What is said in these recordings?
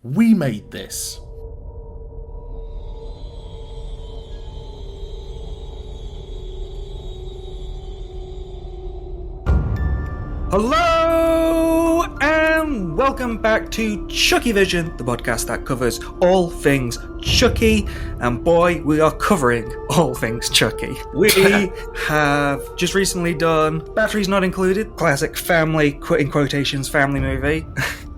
We made this. Hello and welcome back to CHUCKYVISION, the podcast that covers all things Chucky. And boy, we are covering all things Chucky. We have just recently done Batteries Not Included, classic family, in quotations, family movie.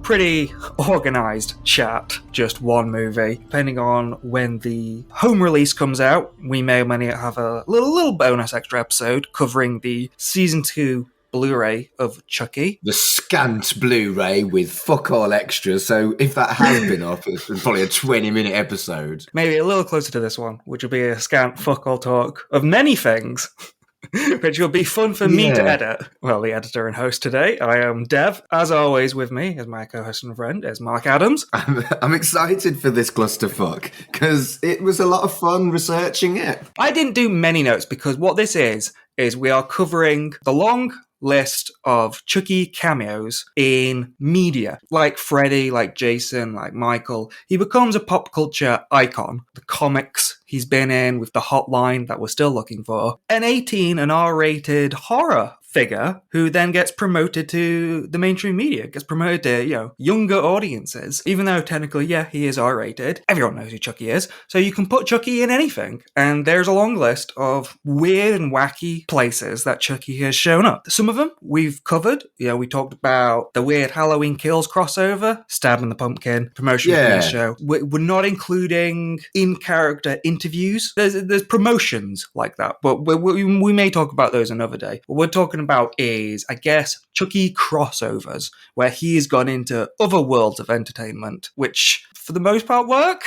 Pretty organised chat, just one movie. Depending on when the home release comes out, we may or may not have a little bonus extra episode covering the Season 2 Blu-ray of Chucky. The scant Blu-ray with fuck all extras, so if that has been up, it's probably a 20-minute episode. Maybe a little closer to this one, which will be a scant fuck all talk of many things, which will be fun for me to edit. Well, the editor and host today, I am Dev. As always, with me is my co-host and friend, is Mark Adams. I'm excited for this clusterfuck, because it was a lot of fun researching it. I didn't do many notes, because what this is we are covering the long list of Chucky cameos in media, like Freddy, like Jason, like Michael. He becomes a pop culture icon. The comics he's been in, with the hotline that we're still looking for, an 18 and R-rated horror figure who then gets promoted to the mainstream media, gets promoted to, younger audiences. Even though technically, he is R-rated, everyone knows who Chucky is, so you can put Chucky in anything. And there's a long list of weird and wacky places that Chucky has shown up. Some of them we've covered. We talked about the weird Halloween Kills crossover, Stabbing the Pumpkin, promotion for this show. We're not including in-character interviews. There's promotions like that, but we may talk about those another day. What we're talking about is, I guess, Chucky crossovers, where he's gone into other worlds of entertainment, which for the most part work.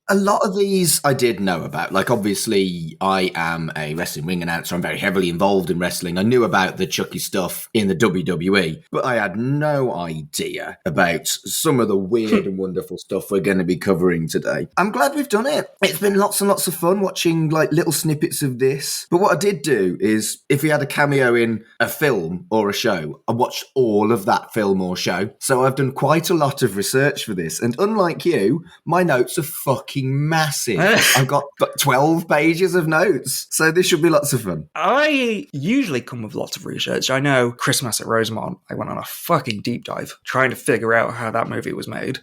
A lot of these I did know about. Like, obviously, I am a wrestling ring announcer. I'm very heavily involved in wrestling. I knew about the Chucky stuff in the WWE, but I had no idea about some of the weird and wonderful stuff we're going to be covering today. I'm glad we've done it. It's been lots and lots of fun watching, little snippets of this. But what I did do is, if he had a cameo in a film or a show, I watched all of that film or show. So I've done quite a lot of research for this. And unlike you, my notes are fucking massive. I've got 12 pages of notes, so this should be lots of fun. I usually come with lots of research. I know Christmas at Rosemont, I went on a fucking deep dive trying to figure out how that movie was made.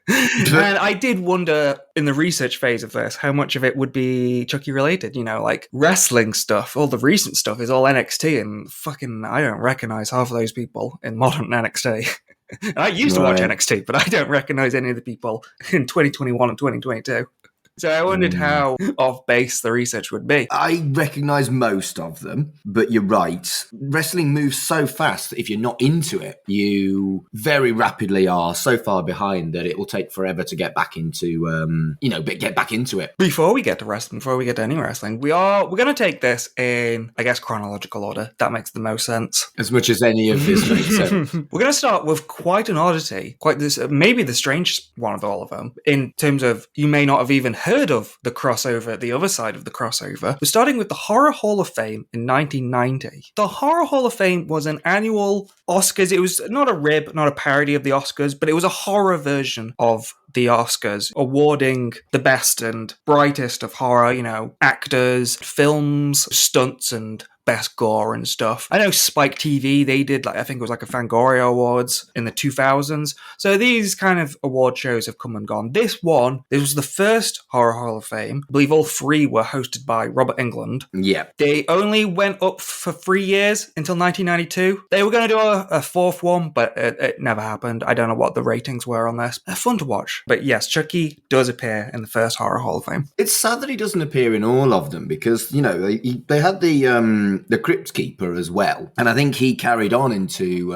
And I did wonder in the research phase of this how much of it would be Chucky related, like wrestling stuff. All the recent stuff is all NXT, and fucking I don't recognize half of those people in modern NXT. I used to watch NXT, but I don't recognize any of the people in 2021 and 2022. So I wondered how off-base the research would be. I recognise most of them, but you're right. Wrestling moves so fast that if you're not into it, you very rapidly are so far behind that it will take forever to get back into, get back into it. Before we get to wrestling, before we get to any wrestling, we're going to take this in, I guess, chronological order. That makes the most sense. As much as any of this makes sense. We're going to start with quite an oddity, maybe the strangest one of all of them, in terms of you may not have even heard of the crossover, the other side of the crossover. We're starting with the Horror Hall of Fame in 1990. The Horror Hall of Fame was an annual Oscars. It was not a rib, not a parody of the Oscars, but it was a horror version of the Oscars, awarding the best and brightest of horror, actors, films, stunts, and best gore and stuff. I know Spike TV, they did, I think it was a Fangoria Awards in the 2000s. So these kind of award shows have come and gone. This was the first Horror Hall of Fame. I believe all three were hosted by Robert Englund. Yeah. They only went up for 3 years until 1992. They were going to do a fourth one, but it never happened. I don't know what the ratings were on this. They're fun to watch. But yes, Chucky does appear in the first Horror Hall of Fame. It's sad that he doesn't appear in all of them because, they had the Crypt Keeper as well. And I think he carried on into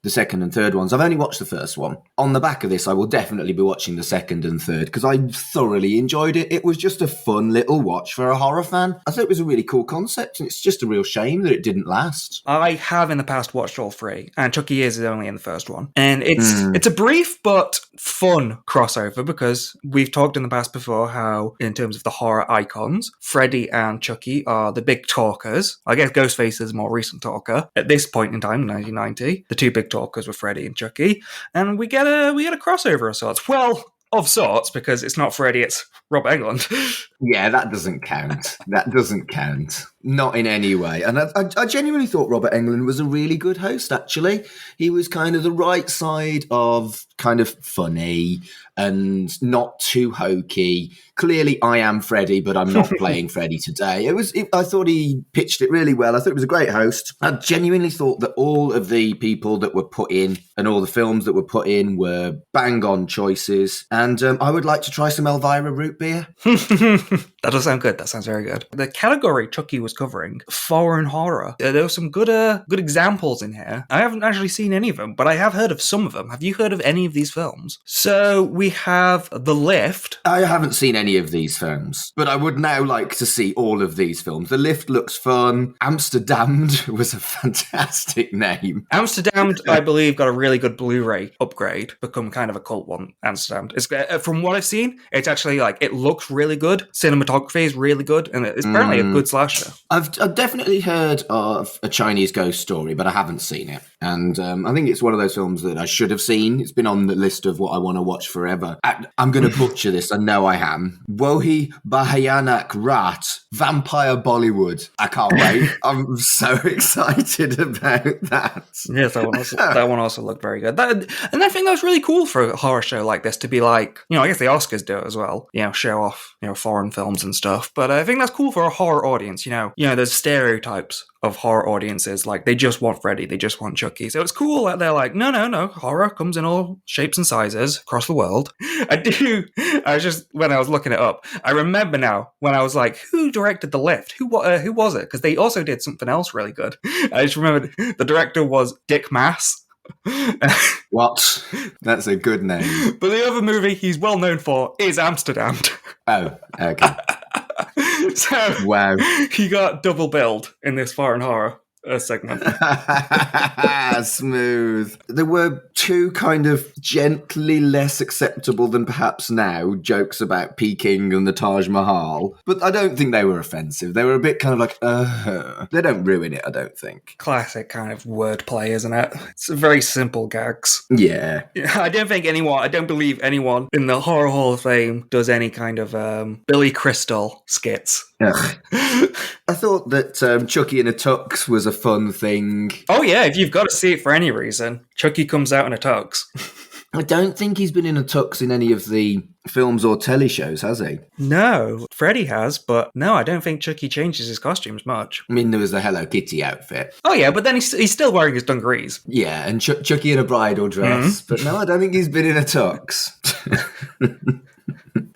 the second and third ones. I've only watched the first one. On the back of this, I will definitely be watching the second and third because I thoroughly enjoyed it. It was just a fun little watch for a horror fan. I thought it was a really cool concept, and it's just a real shame that it didn't last. I have in the past watched all three, and Chucky is only in the first one. And it's a brief but fun crossover because we've talked in the past before how, in terms of the horror icons, Freddy and Chucky are the big talkers. I guess Ghostface is a more recent talker. At this point in time, 1990, the two big talkers were Freddy and Chucky, and we get a crossover of sorts. Well, of sorts, because it's not Freddy, it's Robert Englund. Yeah, that doesn't count. That doesn't count. Not in any way. And I genuinely thought Robert Englund was a really good host, actually. He was kind of the right side of kind of funny and not too hokey. Clearly, I am Freddy, but I'm not playing Freddy today. I thought he pitched it really well. I thought he was a great host. I genuinely thought that all of the people that were put in and all the films that were put in were bang-on choices. And I would like to try some Elvira root beer. That does sound good. That sounds very good. The category Chucky was covering, foreign horror. There were some good examples in here. I haven't actually seen any of them, but I have heard of some of them. Have you heard of any of these films? So we have The Lift. I haven't seen any of these films, but I would now like to see all of these films. The Lift looks fun. Amsterdammed was a fantastic name. Amsterdammed, I believe, got a really good Blu-ray upgrade, become kind of a cult one, Amsterdammed. It's, from what I've seen, it's actually it looks really good. Cinematography is really good, and it's apparently a good slasher. I've definitely heard of A Chinese Ghost Story, but I haven't seen it. And I think it's one of those films that I should have seen. It's been on the list of what I want to watch forever. I'm going to butcher this. I know I am. Wohi Bahayanak Rat, Vampire Bollywood. I can't wait. I'm so excited about that. Yes, that one also looked very good. And I think that was really cool for a horror show like this to be I guess the Oscars do it as well. Show off, foreign films and stuff. But I think that's cool for a horror audience. There's stereotypes of horror audiences, they just want Freddy, they just want Chucky. So it's cool that they're no, horror comes in all shapes and sizes across the world. When I was looking it up, I remember now when I was who directed The Lift? Who was it? Because they also did something else really good. I just remembered the director was Dick Mass. What? That's a good name. But the other movie he's well known for is Amsterdam. Oh, okay. So wow, he got double billed in this foreign horror segment. Smooth. There were two kind of gently less acceptable than perhaps now jokes about Peking and the Taj Mahal, but I don't think they were offensive. They were a bit kind of they don't ruin it, I don't think. Classic kind of wordplay, isn't it? It's very simple gags. Yeah. I don't believe anyone in the Horror Hall of Fame does any kind of Billy Crystal skits. I thought that Chucky in a tux was a fun thing. Oh yeah, if you've got to see it for any reason, Chucky comes out in a tux. I don't think he's been in a tux in any of the films or telly shows, has he? No, Freddy has, but no, I don't think Chucky changes his costumes much. I mean, there was the Hello Kitty outfit. Oh yeah, but then he's still wearing his dungarees. Yeah, and Chucky in a bridal dress. But no, I don't think he's been in a tux.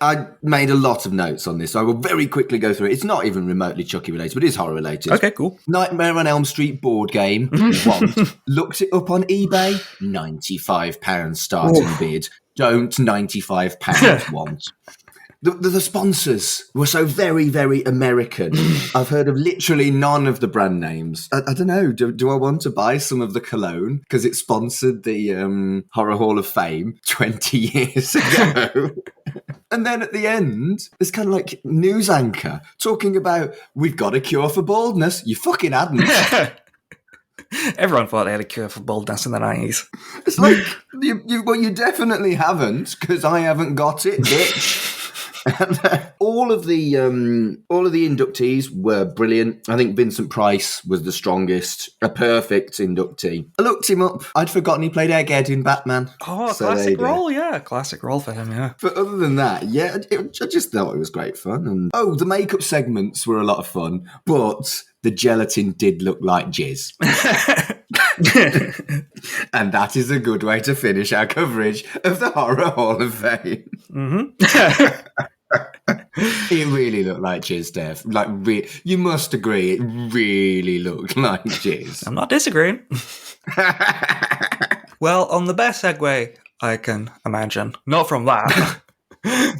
I made a lot of notes on this, so I will very quickly go through it. It's not even remotely Chucky related, but it is horror related. Okay, cool. Nightmare on Elm Street board game. Want. Looked it up on eBay. £95 starting bid. Don't £95 want. The sponsors were so very, very American. I've heard of literally none of the brand names. I don't know. Do I want to buy some of the cologne? Because it sponsored the Horror Hall of Fame 20 years ago. And then at the end, there's kind of news anchor talking about, we've got a cure for baldness. You fucking hadn't. Everyone thought they had a cure for baldness in the 90s. It's you definitely haven't, because I haven't got it, bitch. all of the inductees were brilliant. I think Vincent Price was the strongest, a perfect inductee. I looked him up. I'd forgotten he played Egghead in Batman. Oh, so classic role, yeah. Classic role for him, yeah. But other than that, yeah, I just thought it was great fun. And the makeup segments were a lot of fun, but the gelatin did look like jizz. And that is a good way to finish our coverage of the Horror Hall of Fame. Mm-hmm. It really looked like jizz, Dev. You must agree, it really looked like jizz. I'm not disagreeing. Well, on the best segue I can imagine, not from that,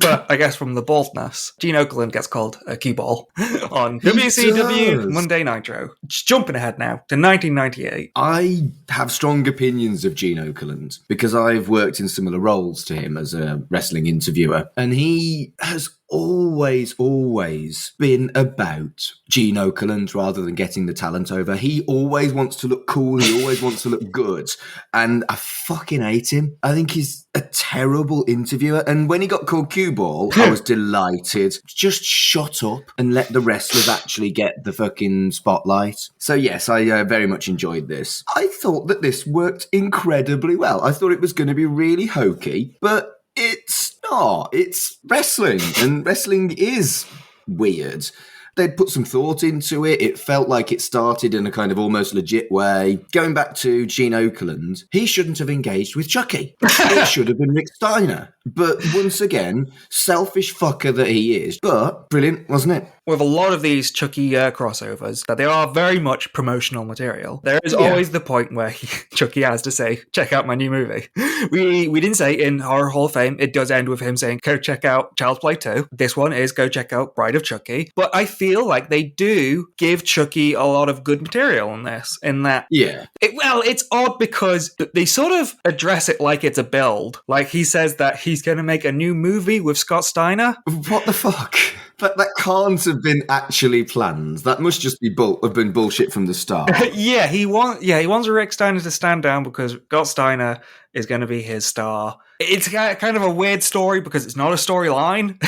but I guess from the baldness, Gene Okerlund gets called a cue ball on WCW Monday Nitro. Just jumping ahead now to 1998. I have strong opinions of Gene Okerlund because I've worked in similar roles to him as a wrestling interviewer, and he has always been about Gene Okerlund rather than getting the talent over. He always wants to look cool. He always wants to look good. And I fucking hate him. I think he's a terrible interviewer. And when he got called cue ball, I was delighted. Just shut up and let the wrestlers actually get the fucking spotlight. So yes, I very much enjoyed this. I thought that this worked incredibly well. I thought it was going to be really hokey, but it's not. It's wrestling, and wrestling is weird. They'd put some thought into it. It felt like it started in a kind of almost legit way. Going back to Gene Okerlund, he shouldn't have engaged with Chucky. It should have been Rick Steiner. But once again, selfish fucker that he is. But brilliant, wasn't it? With a lot of these Chucky crossovers, that they are very much promotional material. There is always the point where Chucky has to say, check out my new movie. We didn't say in Horror Hall of Fame, it does end with him saying, go check out Child's Play 2. This one is go check out Bride of Chucky. But I feel like they do give Chucky a lot of good material in this, in that... Yeah. It's odd because they sort of address it like it's a build. Like he says that he's going to make a new movie with Scott Steiner. What the fuck? That can't have been actually planned. That must just be have been bullshit from the start. He wants Rick Steiner to stand down because Scott Steiner is going to be his star. It's kind of a weird story because it's not a storyline.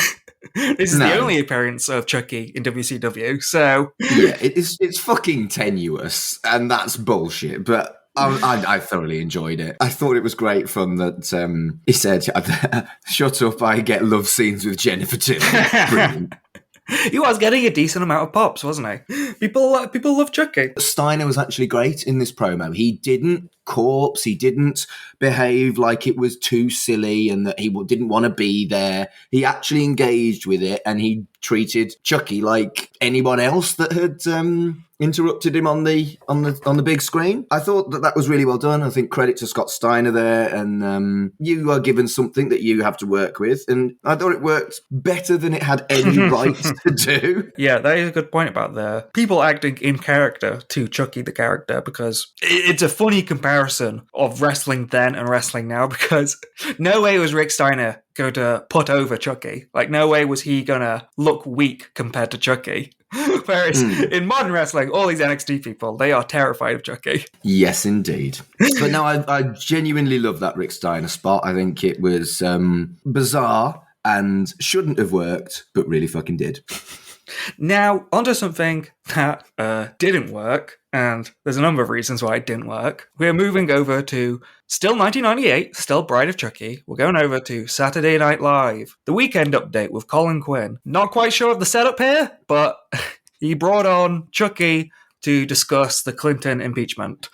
This is the only appearance of Chucky in WCW, so... Yeah, it's fucking tenuous, and that's bullshit, but... I thoroughly enjoyed it. I thought it was great fun that he said, shut up, I get love scenes with Jennifer Tilly. Brilliant. He was getting a decent amount of pops, wasn't he? People love Chucky. Steiner was actually great in this promo. He didn't corpse. He didn't behave like it was too silly and that he didn't want to be there. He actually engaged with it, and he treated Chucky like anyone else that had interrupted him on the big screen. I thought that was really well done. I think credit to Scott Steiner there, and you are given something that you have to work with, and I thought it worked better than it had any right to do. Yeah, that is a good point about the people acting in character to Chucky the character, because it's a funny comparison of wrestling then and wrestling now, because no way was Rick Steiner going to put over Chucky. Like, no way was he going to look weak compared to Chucky. Whereas in modern wrestling, all these NXT people, they are terrified of Chucky. Yes, indeed. But no, I genuinely love that Rick Steiner spot. I think it was bizarre and shouldn't have worked, but really fucking did. Now, onto something that didn't work, and there's a number of reasons why it didn't work. We're moving over to still 1998, still Bride of Chucky. We're going over to Saturday Night Live, the weekend update with Colin Quinn. Not quite sure of the setup here, but he brought on Chucky to discuss the Clinton impeachment.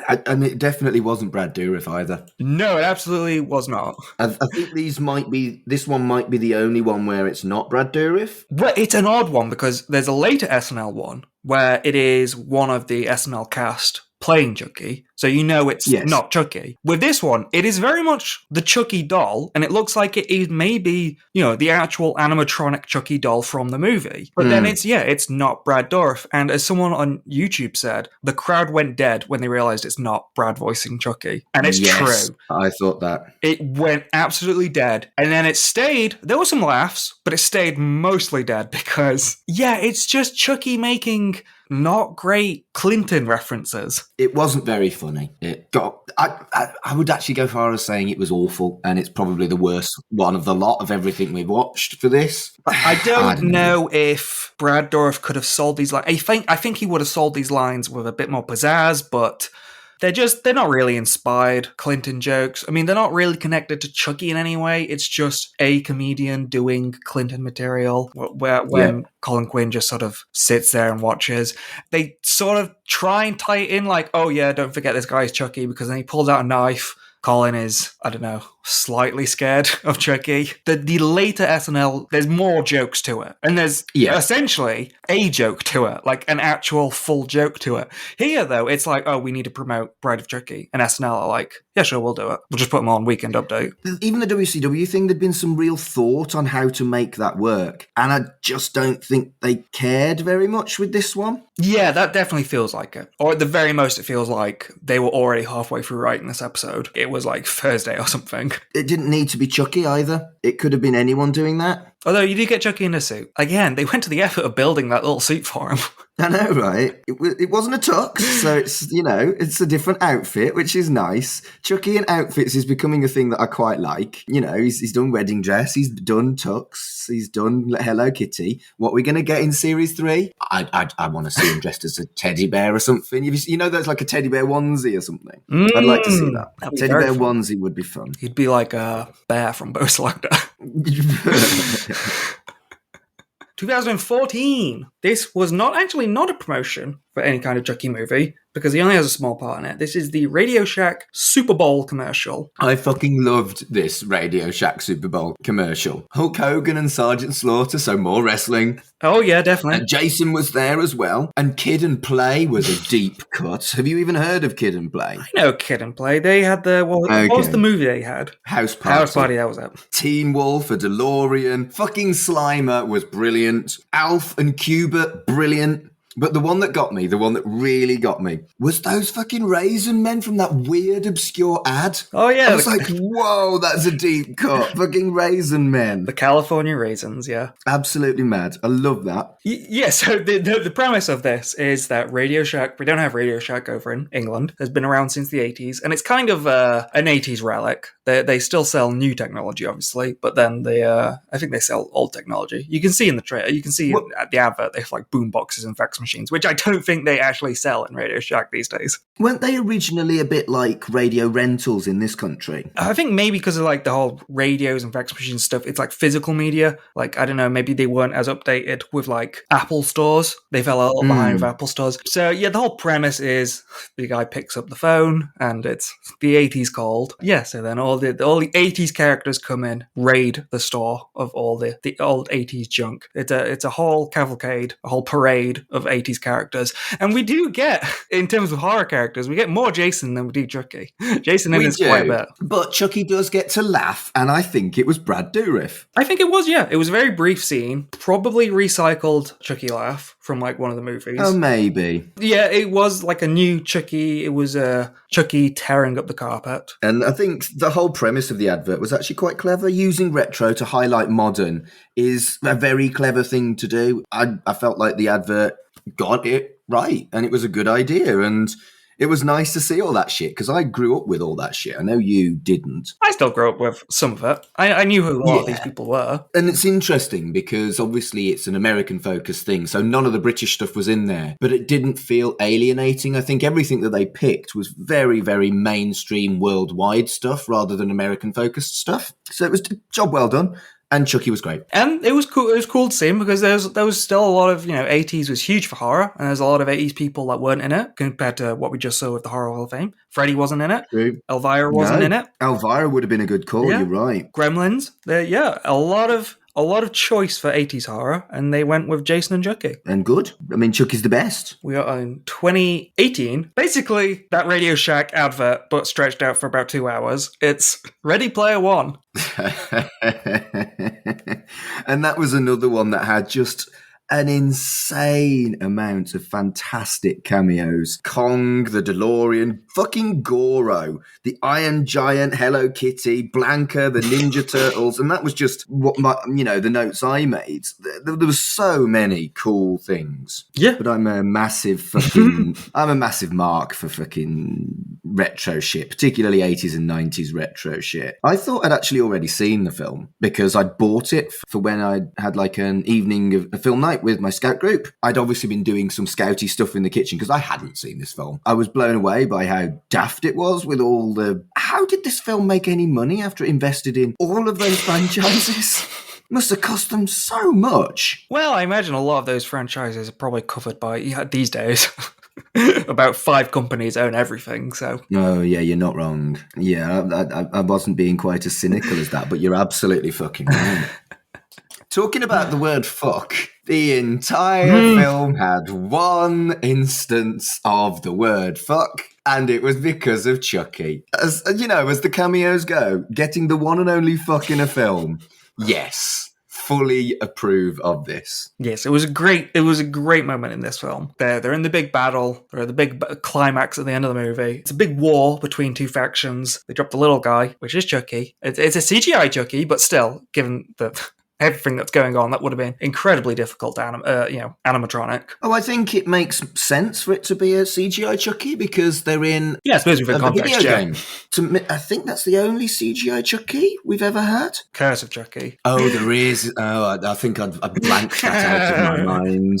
And it definitely wasn't Brad Dourif either. No, it absolutely was not. I think this one might be the only one where it's not Brad Dourif. But it's an odd one because there's a later SNL one where it is one of the SNL cast playing Chucky, so you know it's not Chucky. With this one, it is very much the Chucky doll, and it looks like it is maybe, the actual animatronic Chucky doll from the movie. But then it's not Brad Dourif, and as someone on YouTube said, the crowd went dead when they realized it's not Brad voicing Chucky. And it's true. I thought that. It went absolutely dead, and then it stayed. There were some laughs, but it stayed mostly dead because, it's just Chucky making not great Clinton references. It wasn't very funny. I would actually go far as saying it was awful, and it's probably the worst one of the lot of everything we've watched for this. I don't know if Brad Dourif could have sold these lines. I think he would have sold these lines with a bit more pizzazz, but they're not really inspired Clinton jokes. I mean, they're not really connected to Chucky in any way. It's just a comedian doing Clinton material when Colin Quinn just sort of sits there and watches. They sort of try and tie it in like, oh yeah, don't forget this guy's Chucky, because then he pulls out a knife. Colin is, I don't know, slightly scared of Chucky. The later SNL, there's more jokes to it. And there's essentially a joke to it, like an actual full joke to it. Here, though, it's like, oh, we need to promote Bride of Chucky. And SNL are like, yeah, sure, we'll do it. We'll just put them on Weekend Update. Even the WCW thing, there'd been some real thought on how to make that work. And I just don't think they cared very much with this one. Yeah, that definitely feels like it. Or at the very most, it feels like they were already halfway through writing this episode. It was like Thursday or something. It didn't need to be Chucky either. It could have been anyone doing that. Although you do get Chucky in a suit. Again, they went to the effort of building that little suit for him. I know, right? It wasn't a tux, so it's, it's a different outfit, which is nice. Chucky in outfits is becoming a thing that I quite like. He's done wedding dress, he's done tux, he's done Hello Kitty. What are we going to get in series 3? I want to see him dressed as a teddy bear or something. There's like a teddy bear onesie or something. I'd like to see that. Teddy bear onesie would be fun. He'd be like a bear from Bo Slugda. 2014. This was not a promotion for any kind of Chucky movie because he only has a small part in it. This is the Radio Shack Superbowl commercial. I fucking loved this Radio Shack Superbowl commercial. Hulk Hogan and Sergeant Slaughter, so more wrestling. Oh yeah, definitely. And Jason was there as well. And Kid and Play was a deep cut. Have you even heard of Kid and Play? I know Kid and Play. They had what was the movie they had? House Party. House Party, that was it. Teen Wolf, a DeLorean. Fucking Slimer was brilliant. Alf and Cubert, brilliant. But the one that got me, the one that really got me, was those fucking Raisin Men from that weird, obscure ad. Oh, yeah. I was like, whoa, that's a deep cut. Fucking Raisin Men. The California Raisins, yeah. Absolutely mad. I love that. Yeah, so the premise of this is that Radio Shack, we don't have Radio Shack over in England, has been around since the 80s, and it's kind of an 80s relic. They still sell new technology, obviously, but then I think they sell old technology. You can see in the trailer, you can see at the advert, they have like boom boxes and fax machines, which I don't think they actually sell in Radio Shack these days. Weren't they originally a bit like radio rentals in this country? I think maybe because of like the whole radios and fax machine stuff, it's like physical media. Like, I don't know, maybe they weren't as updated with like Apple stores. They fell a little behind with Apple stores. So yeah, the whole premise is the guy picks up the phone and it's the 80s called. Yeah, so then all the 80s characters come in, raid the store of all the old 80s junk. It's a whole cavalcade, a whole parade of 80s characters. And we do get, in terms of horror characters, we get more Jason than we do Chucky. Jason in this quite a bit. But Chucky does get to laugh, and I think it was Brad Dourif. I think it was, yeah. It was a very brief scene. Probably recycled Chucky laugh from like one of the movies. Oh, maybe. Yeah, it was like a new Chucky. It was Chucky tearing up the carpet. And I think the whole premise of the advert was actually quite clever. Using retro to highlight modern is a very clever thing to do. I felt like the advert got it right, and it was a good idea, and it was nice to see all that shit, because I grew up with all that shit. I know you didn't. I still grew up with some of it. I knew who a lot of these people were. And it's interesting, because obviously it's an American-focused thing, so none of the British stuff was in there, but it didn't feel alienating. I think everything that they picked was very, very mainstream worldwide stuff, rather than American-focused stuff. So it was a job well done. And Chucky was great. And it was cool. It was cool to see him because there was still a lot of, 80s was huge for horror. And there's a lot of 80s people that weren't in it compared to what we just saw with the Horror Hall of Fame. Freddy wasn't in it. True. Elvira wasn't in it. Elvira would have been a good call. Yeah. You're right. Gremlins. A lot of choice for 80s horror, and they went with Jason and Chucky. And good. I mean, Chucky's the best. We are in 2018. Basically, that Radio Shack advert, but stretched out for about 2 hours. It's Ready Player One. And that was another one that had just an insane amount of fantastic cameos. Kong, the DeLorean, fucking Goro, the Iron Giant, Hello Kitty, Blanca, the Ninja Turtles, and that was just what the notes I made. There was so many cool things. Yeah. But I'm a massive mark for fucking retro shit, particularly 80s and 90s retro shit. I thought I'd actually already seen the film because I'd bought it for when I had like an evening of a film night with my scout group. I'd obviously been doing some scouty stuff in the kitchen because I hadn't seen this film. I was blown away by how daft it was with all the... How did this film make any money after it invested in all of those franchises? Must have cost them so much. Well, I imagine a lot of those franchises are probably covered by, these days, about 5 companies own everything, so... Oh, yeah, you're not wrong. Yeah, I wasn't being quite as cynical as that, but you're absolutely fucking right. Talking about the word fuck, the entire film had one instance of the word fuck, and it was because of Chucky. As the cameos go, getting the one and only fuck in a film, yes, fully approve of this. Yes, it was a great moment in this film. They're in the big battle, they're at the big climax at the end of the movie. It's a big war between 2 factions. They drop the little guy, which is Chucky. It's a CGI Chucky, but still, given the everything that's going on, that would have been incredibly difficult to animatronic. Oh, I think it makes sense for it to be a CGI Chucky because they're in Yeah, I suppose with the a context, video yeah. game. I think that's the only CGI Chucky we've ever had. Curse of Chucky. Oh, there is. Oh, I think I blanked that out of my mind.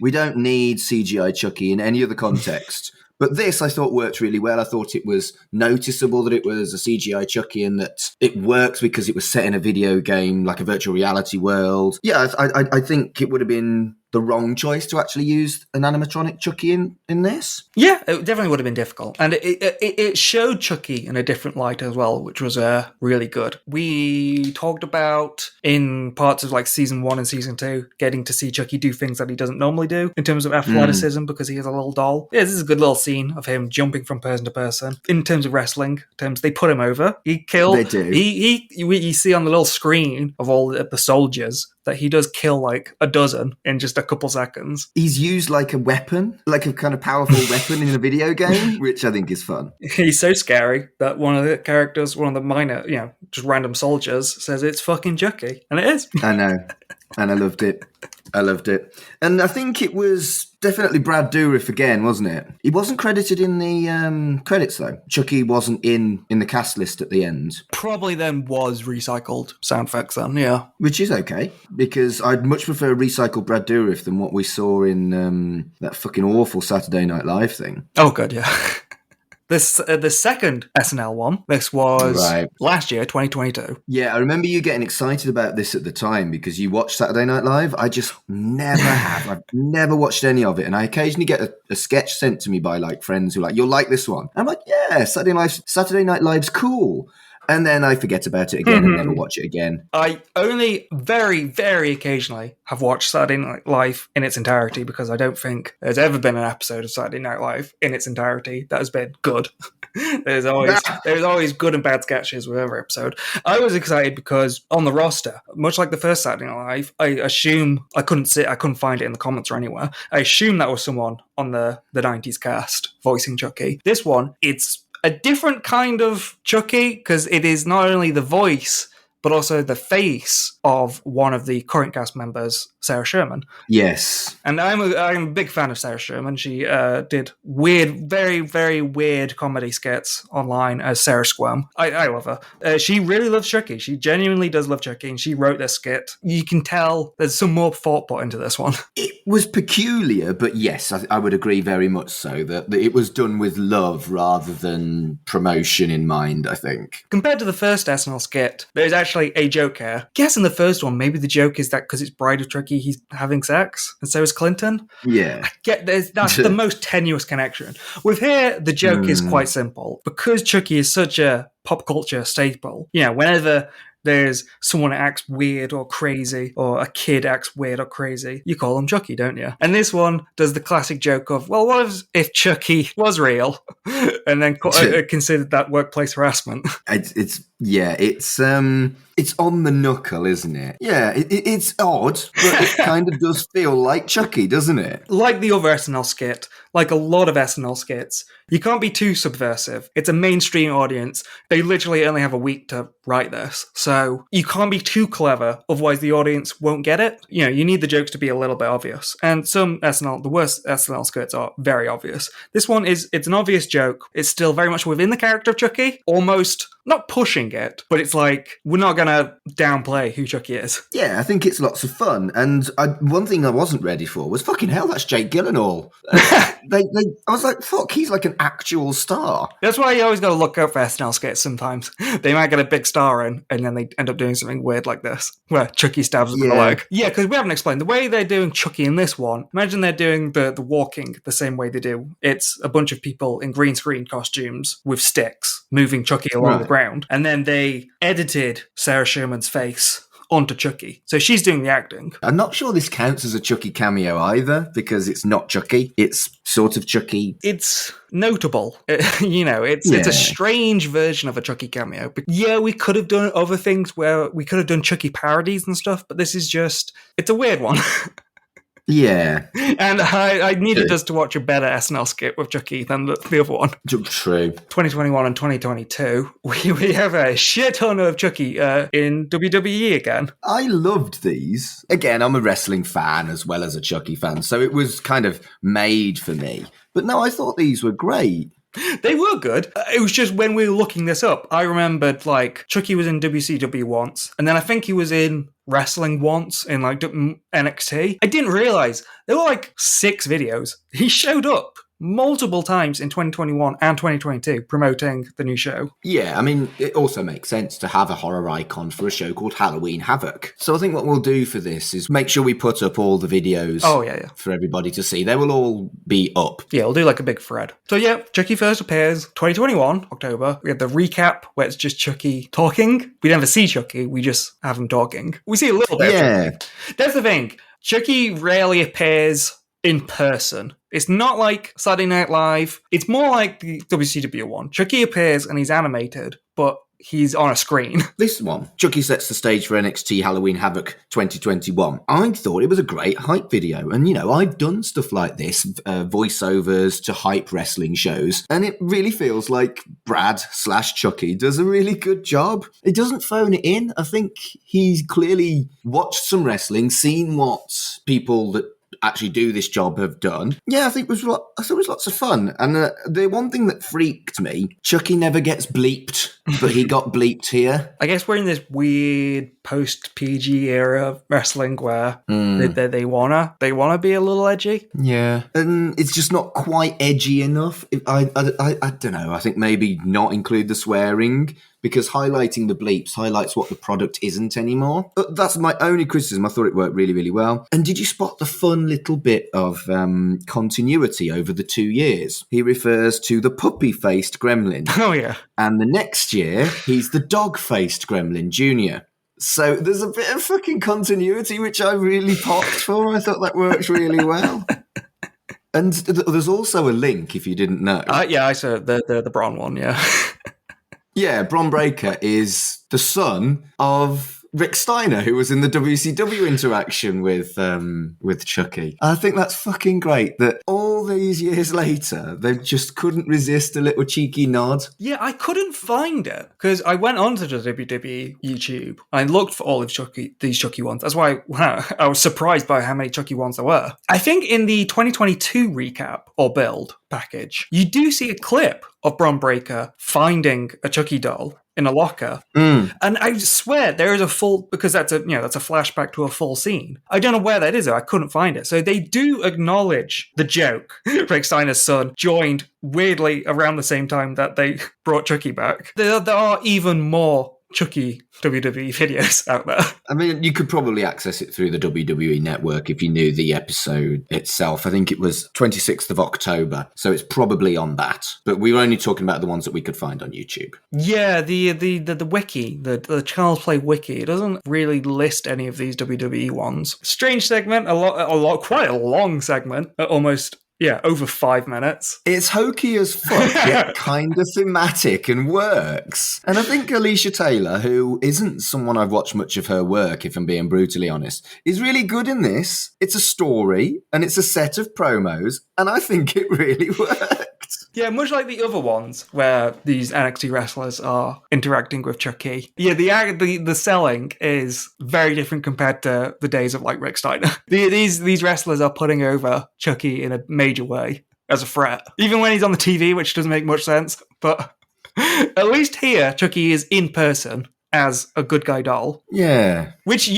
We don't need CGI Chucky in any other context. But this, I thought, worked really well. I thought it was noticeable that it was a CGI Chucky and that it works because it was set in a video game, like a virtual reality world. Yeah, I think it would have been the wrong choice to actually use an animatronic Chucky in this. Yeah, it definitely would have been difficult. And it showed Chucky in a different light as well, which was really good. We talked about in parts of like season 1 and season 2, getting to see Chucky do things that he doesn't normally do in terms of athleticism because he is a little doll. Yeah, this is a good little scene of him jumping from person to person. In terms of wrestling, they put him over. He killed. They do. You see on the little screen of all the soldiers that he does kill like a dozen in just a couple seconds. He's used like a weapon, like a kind of powerful weapon in a video game, which I think is fun. He's so scary that one of the characters, one of the minor, just random soldiers says it's fucking Chucky. And it is. I know. And I loved it. And I think it was definitely Brad Dourif again, wasn't it? He wasn't credited in the credits, though. Chucky wasn't in the cast list at the end. Probably then was recycled sound effects then, yeah. Which is okay, because I'd much prefer recycled Brad Dourif than what we saw in that fucking awful Saturday Night Live thing. Oh, good, yeah. The second SNL one, this was last year, 2022. Yeah, I remember you getting excited about this at the time because you watched Saturday Night Live. I just never have. I've never watched any of it. And I occasionally get a sketch sent to me by like friends who are like, you'll like this one. And I'm like, yeah, Saturday Night Live's cool. And then I forget about it again and never watch it again. I only very, very occasionally have watched Saturday Night Live in its entirety because I don't think there's ever been an episode of Saturday Night Live in its entirety that has been good. There's always good and bad sketches with every episode. I was excited because on the roster, much like the first Saturday Night Live, I assume I couldn't find it in the comments or anywhere. I assume that was someone on the 90s cast voicing Chucky. This one, it's a different kind of Chucky because it is not only the voice but also the face of one of the current cast members, Sarah Sherman. Yes. And I'm a big fan of Sarah Sherman. She did weird, very, very weird comedy skits online as Sarah Squirm. I love her. She really loves Chucky. She genuinely does love Chucky, and she wrote this skit. You can tell there's some more thought put into this one. It was peculiar, but yes, I would agree very much so that it was done with love rather than promotion in mind, I think. Compared to the first SNL skit, there's actually a joke here. I guess in the first one, maybe the joke is that because it's Bride of Chucky, he's having sex, and so is Clinton. Yeah. That's the most tenuous connection. With here, the joke is quite simple. Because Chucky is such a pop culture staple, whenever there's someone that acts weird or crazy, or a kid acts weird or crazy, you call them Chucky, don't you? And this one does the classic joke of, well, what if Chucky was real? And then considered that workplace harassment. It's on the knuckle, isn't it? Yeah, it's odd, but it kind of does feel like Chucky, doesn't it? Like the other SNL skit, like a lot of SNL skits, you can't be too subversive. It's a mainstream audience. They literally only have a week to write this. So you can't be too clever, otherwise the audience won't get it. You need the jokes to be a little bit obvious. And the worst SNL skits are very obvious. This one it's an obvious joke. It's still very much within the character of Chucky, almost not pushing it, but it's like, we're not going to downplay who Chucky is. Yeah, I think it's lots of fun. And one thing I wasn't ready for was, fucking hell, that's Jake Gyllenhaal. I was like, fuck, he's like an actual star. That's why you always got to look out for SNL skits sometimes. They might get a big star in, and then they end up doing something weird like this, where Chucky stabs him in the leg. Yeah, because we haven't explained. The way they're doing Chucky in this one, imagine they're doing the walking the same way they do. It's a bunch of people in green screen costumes with sticks moving Chucky along the ground. And then they edited Sarah Sherman's face onto Chucky. So she's doing the acting. I'm not sure this counts as a Chucky cameo either, because it's not Chucky. It's sort of Chucky. It's notable. It's a strange version of a Chucky cameo. But yeah, we could have done other things where we could have done Chucky parodies and stuff, but this is it's a weird one. Yeah. And I needed us to watch a better SNL skit with Chucky than the other one. True. 2021 and 2022, we have a shit ton of Chucky in WWE again. I loved these. Again, I'm a wrestling fan as well as a Chucky fan, so it was kind of made for me. But no, I thought these were great. They were good. It was just when we were looking this up, I remembered like Chucky was in WCW once, and then I think he was in wrestling once in like NXT. I didn't realize there were like 6 videos. He showed up multiple times in 2021 and 2022 promoting the new show. Yeah, I mean, it also makes sense to have a horror icon for a show called Halloween Havoc. So I think what we'll do for this is make sure we put up all the videos for everybody to see. They will all be up. Yeah, we'll do like a big thread. So yeah, Chucky first appears 2021, October. We have the recap where it's just Chucky talking. We never see Chucky, we just have him talking. We see a little bit of Chucky. That's the thing. Chucky rarely appears in person. It's not like Saturday Night Live. It's more like the WCW one. Chucky appears and he's animated, but he's on a screen. This one, Chucky sets the stage for NXT Halloween Havoc 2021. I thought it was a great hype video. And, you know, I've done stuff like this, voiceovers to hype wrestling shows. And it really feels like Brad/Chucky does a really good job. He doesn't phone it in. I think he's clearly watched some wrestling, seen what people that actually do this job have done. Yeah, I thought it was lots of fun. And the one thing that freaked me, Chucky never gets bleeped, but he got bleeped here. I guess we're in this weird post-PG era of wrestling where they wanna be a little edgy. Yeah, and it's just not quite edgy enough. I don't know. I think maybe not include the swearing, because highlighting the bleeps highlights what the product isn't anymore. But that's my only criticism. I thought it worked really, really well. And did you spot the fun little bit of continuity over the 2 years? He refers to the puppy-faced gremlin. Oh, yeah. And the next year, he's the dog-faced gremlin junior. So there's a bit of fucking continuity, which I really popped for. I thought that worked really well. And there's also a link, if you didn't know. Yeah, I saw the Braun one, yeah. Yeah, Bron Breakker is the son of Rick Steiner, who was in the WCW interaction with Chucky. I think that's fucking great that all these years later, they just couldn't resist a little cheeky nod. Yeah, I couldn't find it because I went onto the WWE YouTube. I looked for all of these Chucky ones. That's why I was surprised by how many Chucky ones there were. I think in the 2022 recap or build package, you do see a clip of Bron Breakker finding a Chucky doll in a locker. And I swear there is a full, because that's a flashback to a full scene. I don't know where that is though. I couldn't find it. So they do acknowledge the joke. Rick Steiner's son joined weirdly around the same time that they brought Chucky back. There are even more Chucky WWE videos out there. I mean, you could probably access it through the WWE network if you knew the episode itself. I think it was 26th of October, so it's probably on that. But we were only talking about the ones that we could find on YouTube. Yeah, the wiki, the Child's Play wiki, it doesn't really list any of these WWE ones. Strange segment, quite a long segment, almost. Yeah, over 5 minutes. It's hokey as fuck, yet kind of thematic and works. And I think Alicia Taylor, who isn't someone I've watched much of her work, if I'm being brutally honest, is really good in this. It's a story, and it's a set of promos, and I think it really works. Yeah, much like the other ones where these NXT wrestlers are interacting with Chucky. Yeah, the selling is very different compared to the days of like Rick Steiner. These wrestlers are putting over Chucky in a major way as a threat. Even when he's on the TV, which doesn't make much sense. But at least here, Chucky is in person as a good guy doll. Yeah. Which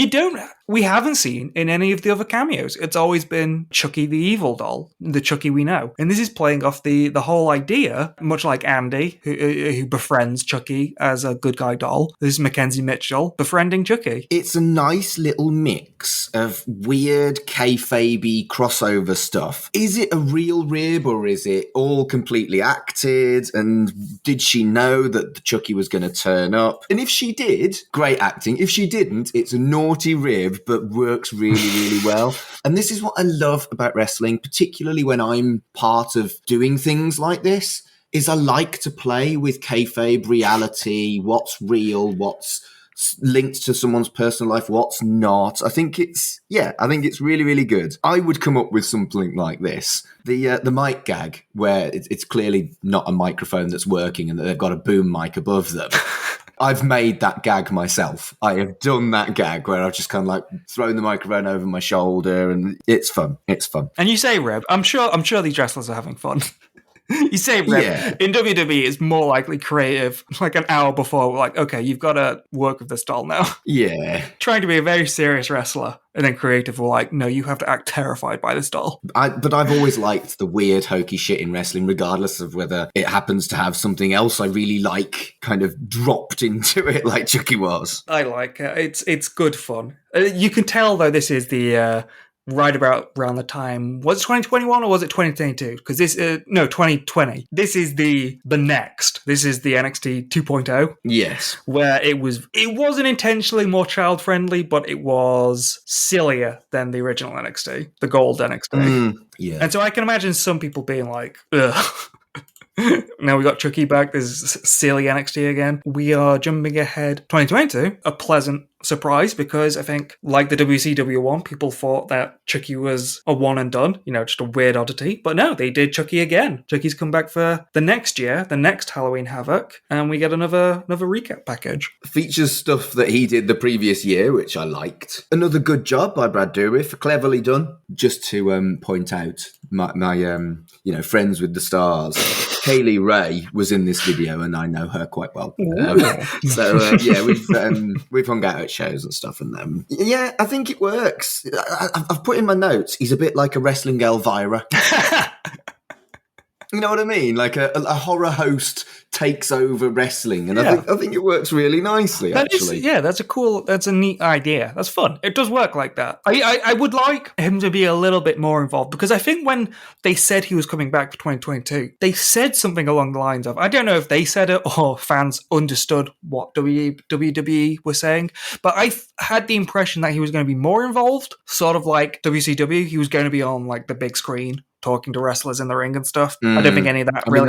we haven't seen in any of the other cameos. It's always been Chucky the evil doll, the Chucky we know. And this is playing off the whole idea, much like Andy, who befriends Chucky as a good guy doll. This is Mackenzie Mitchell befriending Chucky. It's a nice little mix of weird kayfabe crossover stuff. Is it a real rib or is it all completely acted? And did she know that the Chucky was going to turn up? And if she did, great acting. If she didn't, it's a naughty rib, but works really, really well. And this is what I love about wrestling, particularly when I'm part of doing things like this, is I like to play with kayfabe reality, what's real, what's linked to someone's personal life, what's not. I think it's really, really good. I would come up with something like this. The mic gag, where it's clearly not a microphone that's working and that they've got a boom mic above them. I've made that gag myself. I have done that gag where I've just kind of like thrown the microphone over my shoulder, and it's fun. It's fun. And you say, Reb, I'm sure these wrestlers are having fun. You say, Reb, in WWE, it's more likely creative, like an hour before, like, okay, you've got to work with this doll now. Yeah. Trying to be a very serious wrestler, and then creative were like, no, you have to act terrified by this doll. But I've always liked the weird, hokey shit in wrestling, regardless of whether it happens to have something else I really like kind of dropped into it, like Chucky was. I like it. It's good fun. You can tell, though, this is the... right around the time, was it 2021 or was it 2022? Because 2020. This is the next. This is the NXT 2.0. Yes. Where it wasn't intentionally more child friendly, but it was sillier than the original NXT, the gold NXT. Yeah. And so I can imagine some people being like, ugh. Now we got Chucky back. This is silly NXT again. We are jumping ahead 2022. A pleasant surprise, because I think, like the WCW one, people thought that Chucky was a one and done, just a weird oddity. But no, they did Chucky again. Chucky's come back for the next year, the next Halloween Havoc, and we get another recap package. Features stuff that he did the previous year, which I liked. Another good job by Brad Dourif, cleverly done. Just to point out my friends with the stars. Kaylee Ray was in this video, and I know her quite well. We've hung out at shows and stuff, and I think it works. I've put in my notes, he's a bit like a wrestling Elvira. You know what I mean? Like a horror host takes over wrestling, and I think it works really nicely. That's a neat idea. That's fun. It does work like that. I would like him to be a little bit more involved, because I think when they said he was coming back for 2022, they said something along the lines of, I don't know if they said it or fans understood what WWE were saying, but I had the impression that he was going to be more involved, sort of like WCW. He was going to be on like the big screen, talking to wrestlers in the ring and stuff. I don't think any of that happened.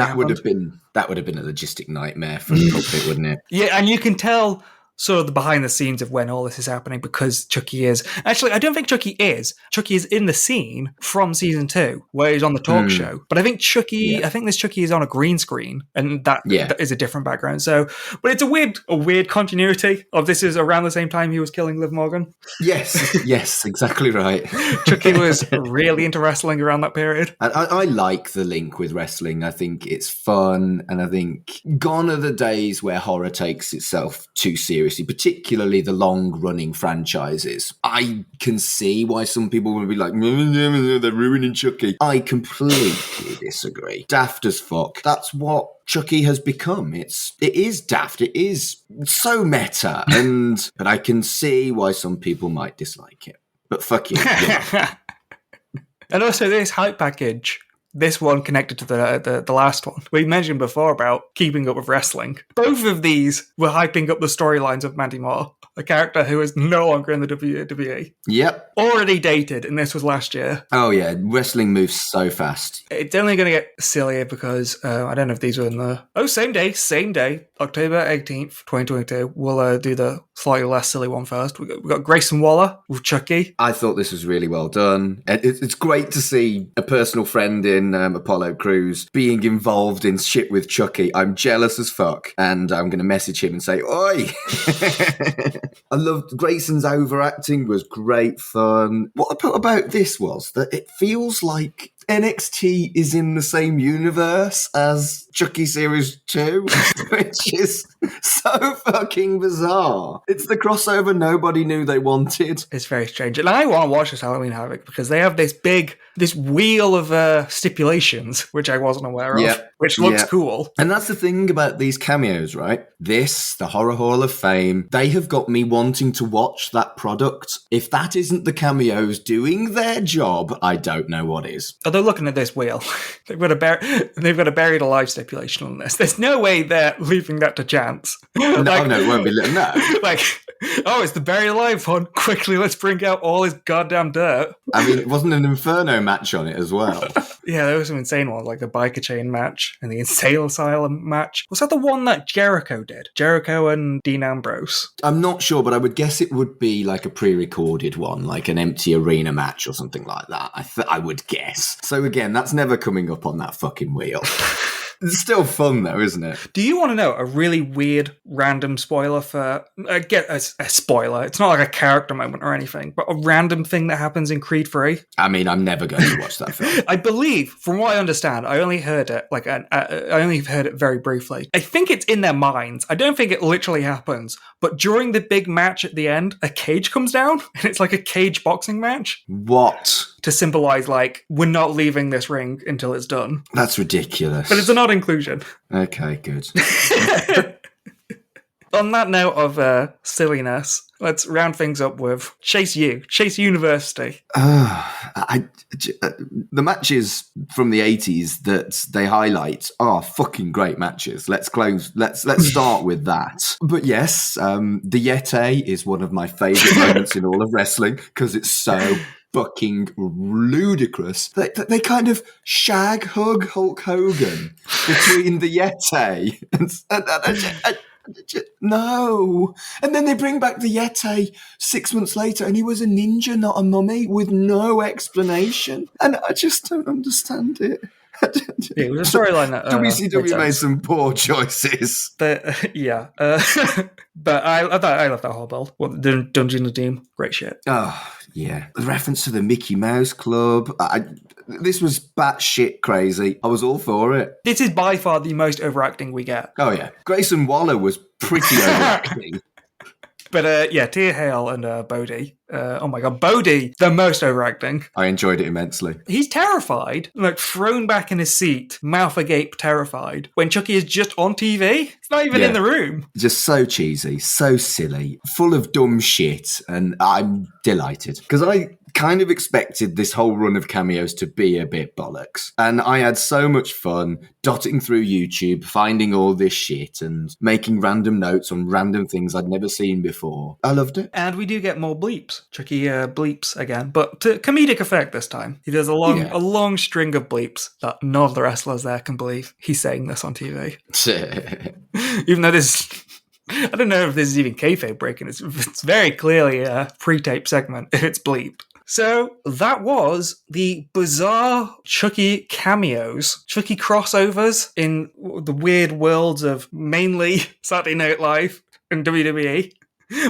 That would have been a logistic nightmare for the puppet, wouldn't it? Yeah, and you can tell sort of the behind the scenes of when all this is happening, because Chucky is... Actually, I don't think Chucky is. Chucky is in the scene from season 2, where he's on the talk show. But I think I think this Chucky is on a green screen, and that is a different background. So, but it's a weird continuity of this is around the same time he was killing Liv Morgan. Yes, exactly right. Chucky was really into wrestling around that period. I like the link with wrestling. I think it's fun, and I think gone are the days where horror takes itself too seriously, particularly the long-running franchises. I can see why some people would be like, they're ruining Chucky. I completely disagree. Daft as fuck. That's what Chucky has become. It is daft. It is so meta, but I can see why some people might dislike it. But fuck you. And also this hype package, this one connected to the last one. We mentioned before about keeping up with wrestling. Both of these were hyping up the storylines of Mandy Moore, a character who is no longer in the WWE. Yep. Already dated, and this was last year. Oh yeah, wrestling moves so fast. It's only going to get sillier because, I don't know if these were in the... Oh, same day, October 18th, 2022. We'll do the slightly less silly one first. We got Grayson Waller with Chucky. I thought this was really well done. It's great to see a personal friend in Apollo Crews being involved in shit with Chucky. I'm jealous as fuck, and I'm going to message him and say, oi! I loved Grayson's overacting, was great fun. What I put about this was that it feels like NXT is in the same universe as Chucky Series 2, which is so fucking bizarre. It's the crossover nobody knew they wanted. It's very strange. And I want to watch this Halloween Havoc because they have this wheel of stipulations, which I wasn't aware of, which looks cool. And that's the thing about these cameos, right? The Horror Hall of Fame, they have got me wanting to watch that product. If that isn't the cameos doing their job, I don't know what is. Although looking at this wheel, they've got a buried alive stipulation on this. There's no way they're leaving that to chance. No, it won't be. No. It's the buried alive one. Quickly, let's bring out all his goddamn dirt. I mean, it wasn't an Inferno match on it as well. Yeah, there was some insane ones, like the biker chain match. match and the Insane Asylum match. Was that the one that Jericho did? Jericho and Dean Ambrose? I'm not sure, but I would guess it would be like a pre-recorded one, like an empty arena match or something like that. I would guess. So again, that's never coming up on that fucking wheel. It's still fun though, isn't it? Do you want to know a really weird random spoiler for... get a spoiler. It's not like a character moment or anything, but a random thing that happens in Creed 3. I mean, I'm never going to watch that film. I believe, from what I understand, I only heard it I only heard it very briefly. I think it's in their minds. I don't think it literally happens. But during the big match at the end, a cage comes down, and it's like a cage boxing match. What? To symbolize, like, we're not leaving this ring until it's done. That's ridiculous. But it's an odd inclusion. Okay, good. On that note of silliness, let's round things up with Chase University. The matches from the 80s that they highlight are fucking great matches. Let's start with that. But yes, the Yeti is one of my favourite moments in all of wrestling because it's so fucking ludicrous. They kind of shag hug Hulk Hogan between the Yeti and no. And then they bring back the Yeti 6 months later and he was a ninja, not a mummy, with no explanation. And I just don't understand it. Yeah, it was a storyline that WCW made some poor choices. But I love that whole build. Well, the Dungeon of Doom, great shit. Oh yeah, the reference to the Mickey Mouse Club. This was batshit crazy. I was all for it. This is by far the most overacting we get. Oh yeah, Grayson Waller was pretty overacting. But Tia Hale and Bodie. Oh my god, Bodie, the most overacting. I enjoyed it immensely. He's terrified, like thrown back in his seat, mouth agape terrified, when Chucky is just on TV. It's not even in the room. Just so cheesy, so silly, full of dumb shit, and I'm delighted. Because I kind of expected this whole run of cameos to be a bit bollocks. And I had so much fun dotting through YouTube, finding all this shit and making random notes on random things I'd never seen before. I loved it. And we do get more bleeps. Chucky bleeps again, but to comedic effect this time. He does a long string of bleeps that none of the wrestlers there can believe he's saying this on TV. Even though this... I don't know if this is even kayfabe breaking. It's very clearly a pre-tape segment if it's bleeped. So that was the bizarre Chucky cameos, Chucky crossovers in the weird worlds of mainly Saturday Night Live and WWE.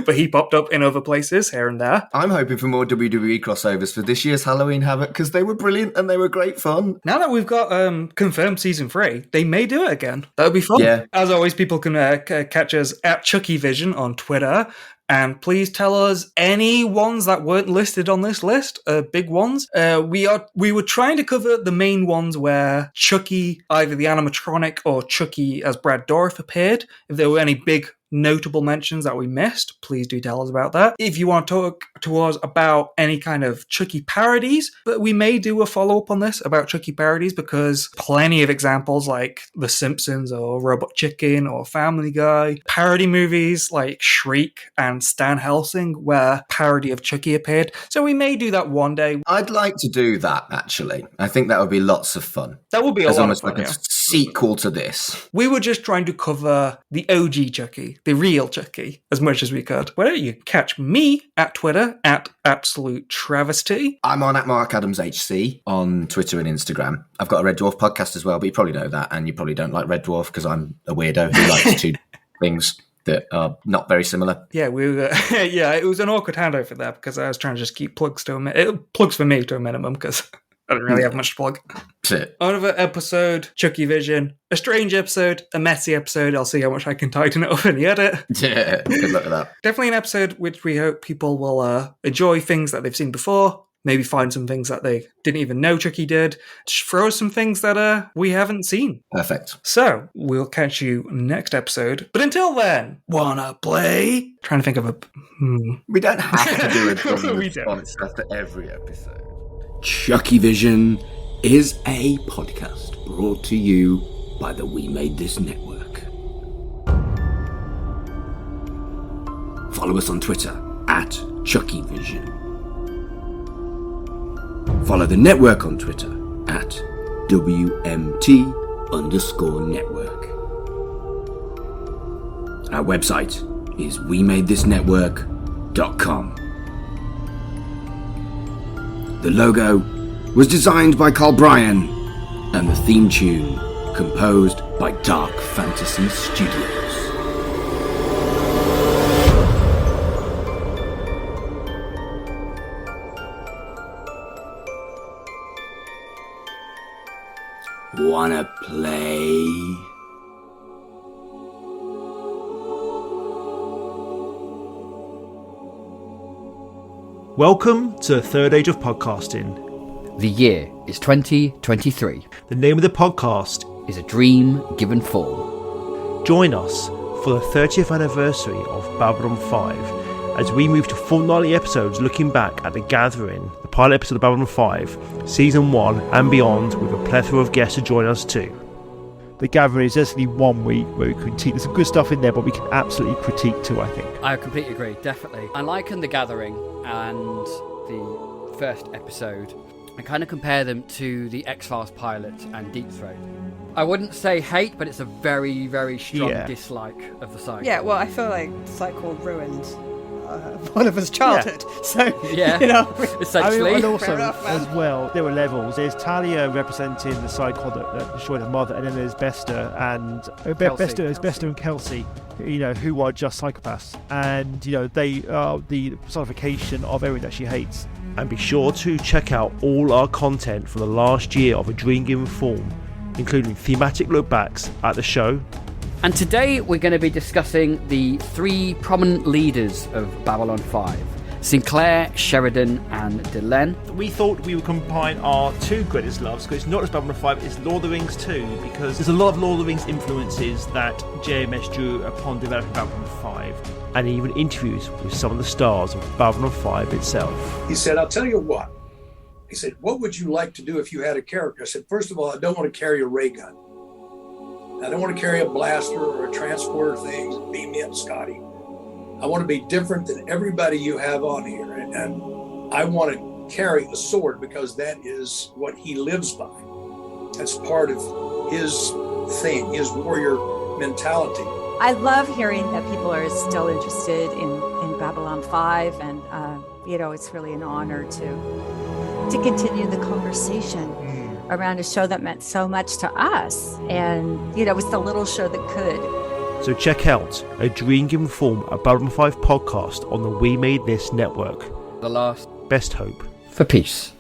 But he popped up in other places here and there. I'm hoping for more WWE crossovers for this year's Halloween Havoc because they were brilliant and they were great fun. Now that we've got confirmed season 3, they may do it again. That would be fun. Yeah. As always, people can catch us at CHUCKYVISION on Twitter. And please tell us any ones that weren't listed on this list, big ones. We were trying to cover the main ones where Chucky, either the animatronic or Chucky as Brad Dourif appeared. If there were any big notable mentions that we missed, please do tell us about that. If you want to talk to us about any kind of Chucky parodies, but we may do a follow-up on this about Chucky parodies because plenty of examples like The Simpsons or Robot Chicken or Family Guy, parody movies like Shriek and Stan Helsing where parody of Chucky appeared. So we may do that one day. I'd like to do that, actually. I think that would be lots of fun. That would be a lot almost of fun, like a sequel to this. We were just trying to cover the OG Chucky, the real Chucky, as much as we could. Well, you can catch me at Twitter at Absolute Travesty. I'm on at Mark Adams HC on Twitter and Instagram. I've got a Red Dwarf podcast as well, but you probably know that, and you probably don't like Red Dwarf because I'm a weirdo who likes two things that are not very similar. Yeah, it was an awkward handover there because I was trying to just keep plugs for me to a minimum because I don't really have much to plug. Another episode, Chucky Vision. A strange episode, a messy episode. I'll see how much I can tighten it up in the edit. Yeah, good luck with that. Definitely an episode which we hope people will enjoy things that they've seen before. Maybe find some things that they didn't even know Chucky did. Just throw us some things that we haven't seen. Perfect. So, we'll catch you next episode. But until then, wanna play? Trying to think of a... We don't have to do a response after every episode. CHUCKYVISION is a podcast brought to you by the We Made This Network. Follow us on Twitter at CHUCKYVISION. Follow the network on Twitter at WMT _network. Our website is wemadethisnetwork.com. The logo was designed by Carl Bryan, and the theme tune composed by Dark Fantasy Studios. Wanna play? Welcome to the third age of podcasting. The year is 2023. The name of the podcast Is a dream given form. Join us for the 30th anniversary of Babylon 5 as we move to fortnightly episodes looking back at The Gathering, the pilot episode of Babylon 5, Season 1 and beyond, with a plethora of guests to join us too. The Gathering is actually 1 week where we critique. There's some good stuff in there, but we can absolutely critique too, I think. I completely agree, definitely. I liken The Gathering and the first episode and kind of compare them to the X-Files pilot and Deep Throat. I wouldn't say hate, but it's a very, very strong dislike of the cycle. Yeah, well, I feel like the cycle ruined one of us childhood. Yeah. So, Yeah, you know. essentially. And also, Fair enough, man. as well, there were levels. There's Talia representing the cycle that destroyed her mother, and then there's Bester and Bester and Kelsey, you know, who are just psychopaths, and you know they are the personification of everything that she hates. And be sure to check out all our content from the last year of A Dream Given Form, including thematic lookbacks at the show. And today we're going to be discussing the 3 prominent leaders of Babylon 5. Sinclair, Sheridan and Delenn. We thought we would combine our 2 greatest loves, because it's not just Babylon 5, it's Lord of the Rings too, because there's a lot of Lord of the Rings influences that JMS drew upon developing Babylon 5, and even interviews with some of the stars of Babylon 5 itself. He said, I'll tell you what. He said, what would you like to do if you had a character? I said, first of all, I don't want to carry a ray gun. I don't want to carry a blaster or a transporter thing and beam me up, Scotty. I want to be different than everybody you have on here. And I want to carry a sword because that is what he lives by. That's part of his thing, his warrior mentality. I love hearing that people are still interested in Babylon 5. And, you know, it's really an honor to continue the conversation around a show that meant so much to us. And, you know, it was the little show that could. So check out A Dream Given Form, a Babylon 5 podcast on the We Made This network. The last Best hope for peace.